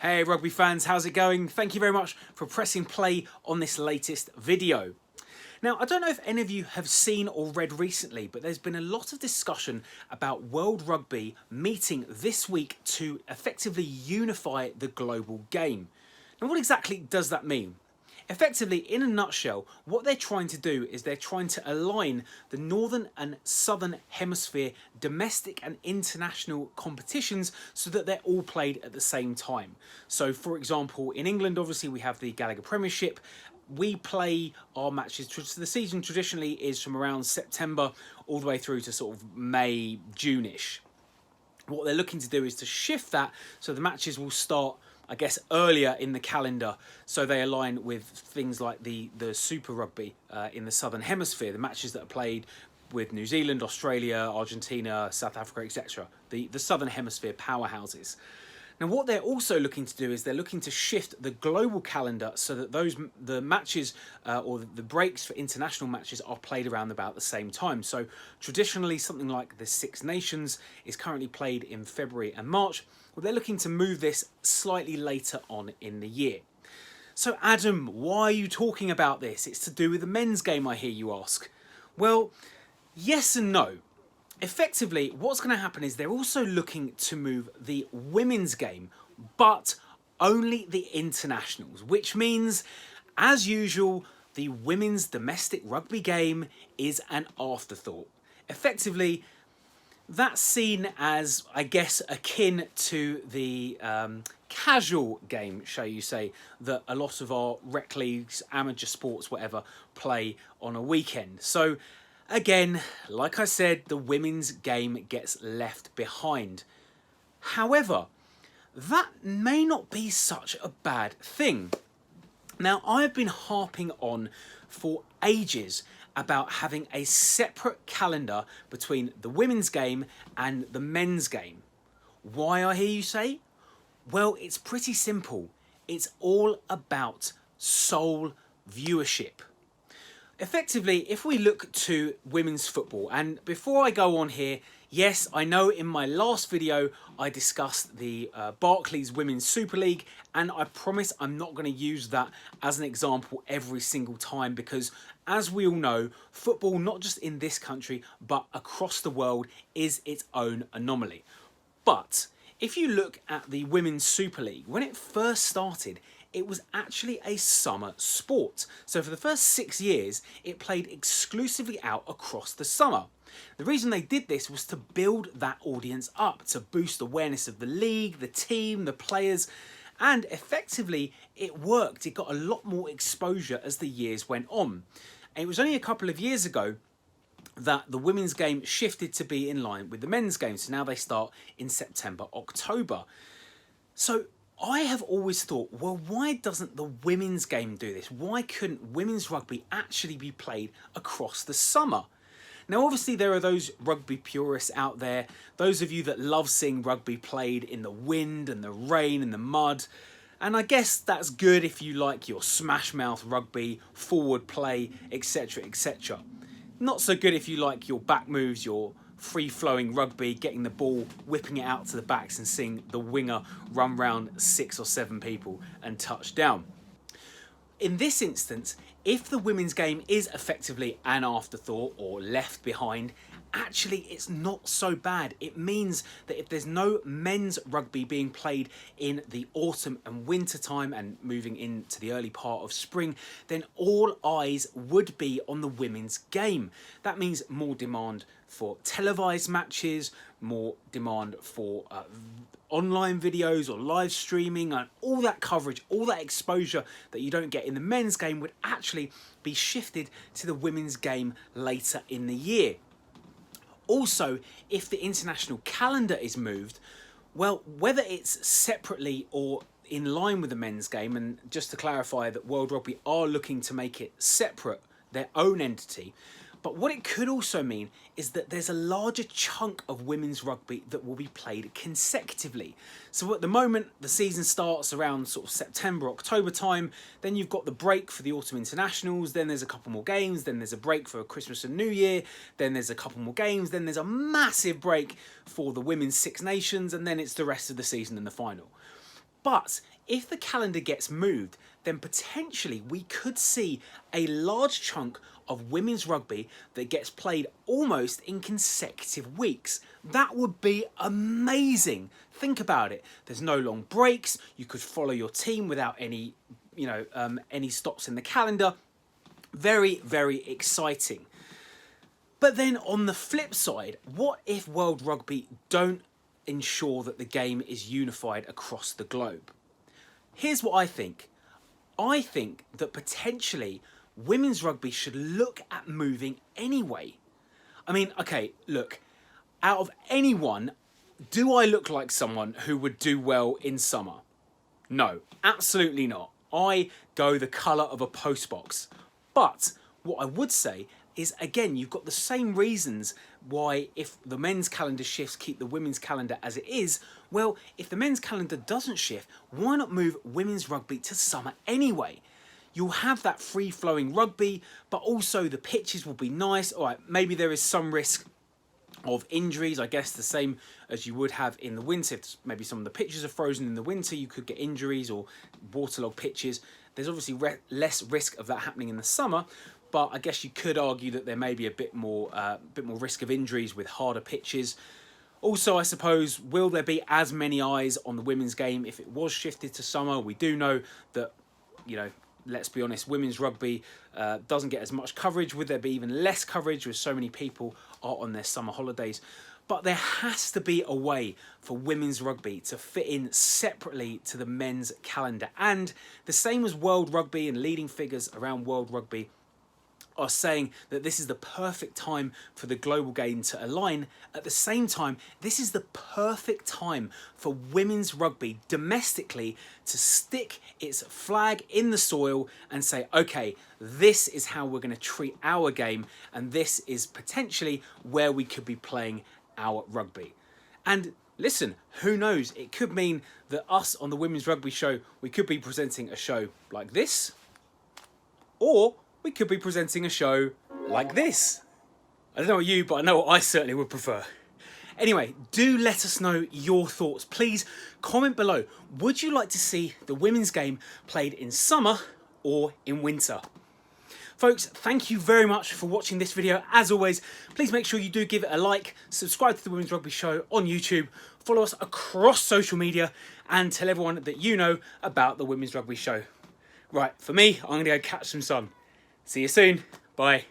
Hey rugby fans, how's it going? Thank you very much for pressing play on this latest video. Now, I don't know if any of you have seen or read recently, but there's been a lot of discussion about World Rugby meeting this week to effectively unify the global game. Now, what exactly does that mean? Effectively, in a nutshell, what they're trying to do is they're trying to align the Northern and Southern Hemisphere domestic and international competitions so that they're all played at the same time. So, for example, in England, obviously, we have the Gallagher Premiership. We play our matches, the season traditionally is from around September all the way through to sort of May, June-ish. What they're looking to do is to shift that so the matches will start, I guess, earlier in the calendar, so they align with things like the Super Rugby in the Southern Hemisphere, the matches that are played with New Zealand, Australia, Argentina, South Africa, etc. The Southern Hemisphere powerhouses. Now, what they're also looking to do is they're looking to shift the global calendar so that the matches or the breaks for international matches are played around about the same time. So traditionally, something like the Six Nations is currently played in February and March. Well, they're looking to move this slightly later on in the year. So Adam, why are you talking about this? It's to do with the men's game, I hear you ask. Well, yes and no. Effectively, what's going to happen is they're also looking to move the women's game, but only the internationals, which means, as usual, the women's domestic rugby game is an afterthought. Effectively, that's seen as, I guess, akin to the casual game, shall you say, that a lot of our rec leagues, amateur sports, whatever, play on a weekend. So, again, like I said, the women's game gets left behind. However, that may not be such a bad thing. Now, I've been harping on for ages about having a separate calendar between the women's game and the men's game. Why, I hear you say? Well, it's pretty simple. It's all about sole viewership. Effectively, if we look to women's football, and before I go on here, yes, I know in my last video I discussed the Barclays Women's Super League, and I promise I'm not going to use that as an example every single time because, as we all know, football, not just in this country, but across the world, is its own anomaly. But if you look at the Women's Super League, when it first started, it was actually a summer sport. So for the first 6 years, it played exclusively out across the summer. The reason they did this was to build that audience up, to boost awareness of the league, the team, the players, and effectively it worked. It got a lot more exposure as the years went on. And it was only a couple of years ago that the women's game shifted to be in line with the men's game. So now they start in September, October. So I have always thought, well, why doesn't the women's game do this? Why couldn't women's rugby actually be played across the summer? Now, obviously, there are those rugby purists out there, those of you that love seeing rugby played in the wind and the rain and the mud. And I guess that's good if you like your smash mouth rugby, forward play, etc, etc. Not so good if you like your back moves, your free-flowing rugby, getting the ball, whipping it out to the backs and seeing the winger run round 6 or 7 people and touch down. In this instance, if the women's game is effectively an afterthought or left behind, actually it's not so bad. It means that if there's no men's rugby being played in the autumn and winter time and moving into the early part of spring, then all eyes would be on the women's game. That means more demand for televised matches, more demand for online videos or live streaming, and all that coverage, all that exposure that you don't get in the men's game would actually be shifted to the women's game later in the year. Also, if the international calendar is moved, well, whether it's separately or in line with the men's game, and just to clarify that World Rugby are looking to make it separate, their own entity, but what it could also mean is that there's a larger chunk of women's rugby that will be played consecutively. So at the moment, the season starts around sort of September, October time. Then you've got the break for the autumn internationals. Then there's a couple more games. Then there's a break for Christmas and New Year. Then there's a couple more games. Then there's a massive break for the women's Six Nations. And then it's the rest of the season and the final. But if the calendar gets moved, then potentially we could see a large chunk of women's rugby that gets played almost in consecutive weeks. That would be amazing. Think about it. There's no long breaks. You could follow your team without any, any stops in the calendar. Very, very exciting. But then on the flip side, what if World Rugby don't ensure that the game is unified across the globe? Here's what I think. I think that potentially women's rugby should look at moving anyway. I mean, okay, look, out of anyone, do I look like someone who would do well in summer? No, absolutely not. I go the colour of a postbox. But what I would say is, again, you've got the same reasons why if the men's calendar shifts, keep the women's calendar as it is. Well, if the men's calendar doesn't shift, why not move women's rugby to summer anyway? You'll have that free-flowing rugby, but also the pitches will be nice. All right, maybe there is some risk of injuries, I guess the same as you would have in the winter. If maybe some of the pitches are frozen in the winter, you could get injuries or waterlogged pitches. There's obviously less risk of that happening in the summer, but I guess you could argue that there may be a bit more risk of injuries with harder pitches. Also, I suppose, will there be as many eyes on the women's game if it was shifted to summer? We do know that, let's be honest, women's rugby doesn't get as much coverage. Would there be even less coverage with so many people are on their summer holidays? But there has to be a way for women's rugby to fit in separately to the men's calendar. And the same as World Rugby and leading figures around World Rugby are saying that this is the perfect time for the global game to align. At the same time, this is the perfect time for women's rugby domestically to stick its flag in the soil and say, okay, this is how we're going to treat our game, and this is potentially where we could be playing our rugby. And listen, who knows? It could mean that us on the Women's Rugby Show, we could be presenting a show like this, or we could be presenting a show like this. I don't know about you, but I know what I certainly would prefer. Anyway, do let us know your thoughts. Please comment below. Would you like to see the women's game played in summer or in winter? Folks, thank you very much for watching this video. As always, please make sure you do give it a like, subscribe to the Women's Rugby Show on YouTube, follow us across social media, and tell everyone that you know about the Women's Rugby Show. Right, for me, I'm going to go catch some sun. See you soon. Bye.